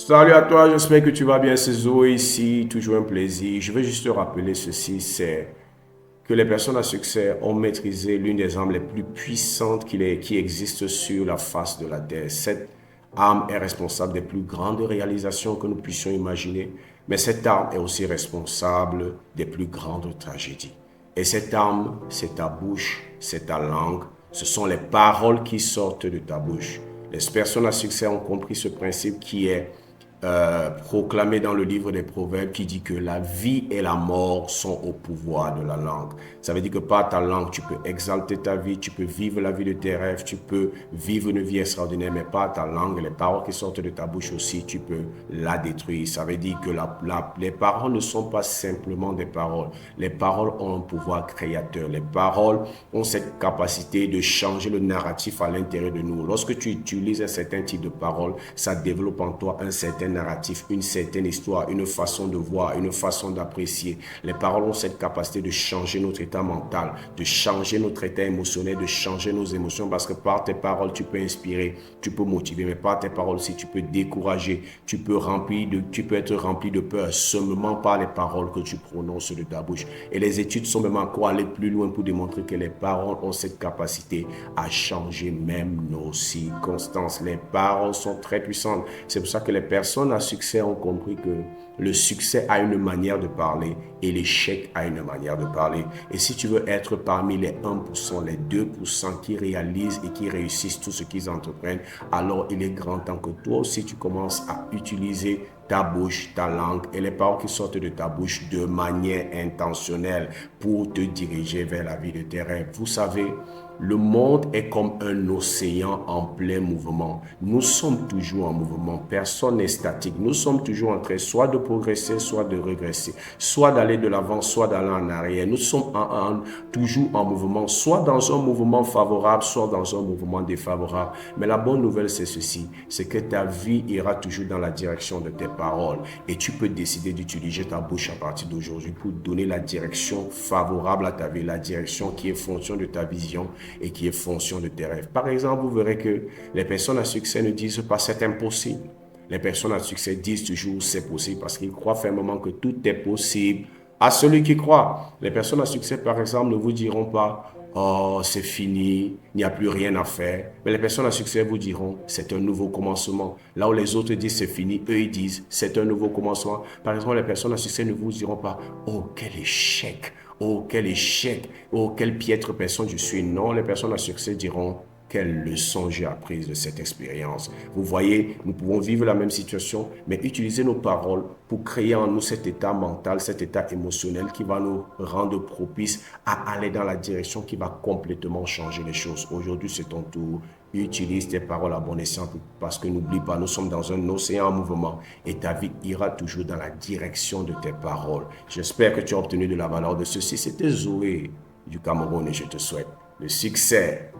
Salut à toi, j'espère que tu vas bien. C'est Zoé ici, toujours un plaisir. Je veux juste te rappeler ceci, c'est que les personnes à succès ont maîtrisé l'une des armes les plus puissantes qui existent sur la face de la Terre. Cette arme est responsable des plus grandes réalisations que nous puissions imaginer, mais cette arme est aussi responsable des plus grandes tragédies. Et cette arme, c'est ta bouche, c'est ta langue, ce sont les paroles qui sortent de ta bouche. Les personnes à succès ont compris ce principe qui est proclamé dans le livre des Proverbes qui dit que la vie et la mort sont au pouvoir de la langue. Ça veut dire que par ta langue, tu peux exalter ta vie, tu peux vivre la vie de tes rêves, tu peux vivre une vie extraordinaire, mais par ta langue, les paroles qui sortent de ta bouche aussi, tu peux la détruire. Ça veut dire que les paroles ne sont pas simplement des paroles. Les paroles ont un pouvoir créateur. Les paroles ont cette capacité de changer le narratif à l'intérieur de nous. Lorsque tu utilises un certain type de paroles, ça développe en toi un certain narratif, une certaine histoire, une façon de voir, une façon d'apprécier. Les paroles ont cette capacité de changer notre état mental, de changer notre état émotionnel, de changer nos émotions parce que par tes paroles, tu peux inspirer, tu peux motiver, mais par tes paroles aussi, tu peux décourager, tu peux être rempli de peur seulement par les paroles que tu prononces de ta bouche. Et les études sont même encore allées plus loin pour démontrer que les paroles ont cette capacité à changer même nos circonstances. Les paroles sont très puissantes. C'est pour ça que les personnes à succès ont compris que le succès a une manière de parler et l'échec a une manière de parler. Et si tu veux être parmi les 1%, les 2% qui réalisent et qui réussissent tout ce qu'ils entreprennent, alors il est grand temps que toi aussi tu commences à utiliser ta bouche, ta langue et les paroles qui sortent de ta bouche de manière intentionnelle pour te diriger vers la vie de tes rêves. Vous savez, le monde est comme un océan en plein mouvement. Nous sommes toujours en mouvement. Personne n'est statique. Nous sommes toujours en train soit de progresser, soit de régresser, soit d'aller de l'avant, soit d'aller en arrière. Nous sommes toujours en mouvement, soit dans un mouvement favorable, soit dans un mouvement défavorable. Mais la bonne nouvelle, c'est ceci, c'est que ta vie ira toujours dans la direction de tes paroles. Et tu peux décider d'utiliser ta bouche à partir d'aujourd'hui pour donner la direction favorable à ta vie, la direction qui est fonction de ta vision et qui est fonction de tes rêves. Par exemple, vous verrez que les personnes à succès ne disent pas c'est impossible. Les personnes à succès disent toujours c'est possible parce qu'ils croient fermement que tout est possible à celui qui croit. Les personnes à succès, par exemple, ne vous diront pas oh, c'est fini, il n'y a plus rien à faire. Mais les personnes à succès vous diront, c'est un nouveau commencement. Là où les autres disent c'est fini, eux ils disent, c'est un nouveau commencement. Par exemple, les personnes à succès ne vous diront pas, oh, quel échec, oh, quel échec, oh, quelle piètre personne je suis. Non, les personnes à succès diront, quelle leçon j'ai apprise de cette expérience. Vous voyez, nous pouvons vivre la même situation, mais utiliser nos paroles pour créer en nous cet état mental, cet état émotionnel qui va nous rendre propices à aller dans la direction qui va complètement changer les choses. Aujourd'hui, c'est ton tour. Utilise tes paroles à bon escient parce que n'oublie pas, nous sommes dans un océan en mouvement et ta vie ira toujours dans la direction de tes paroles. J'espère que tu as obtenu de la valeur de ceci. C'était Zoé du Cameroun et je te souhaite le succès.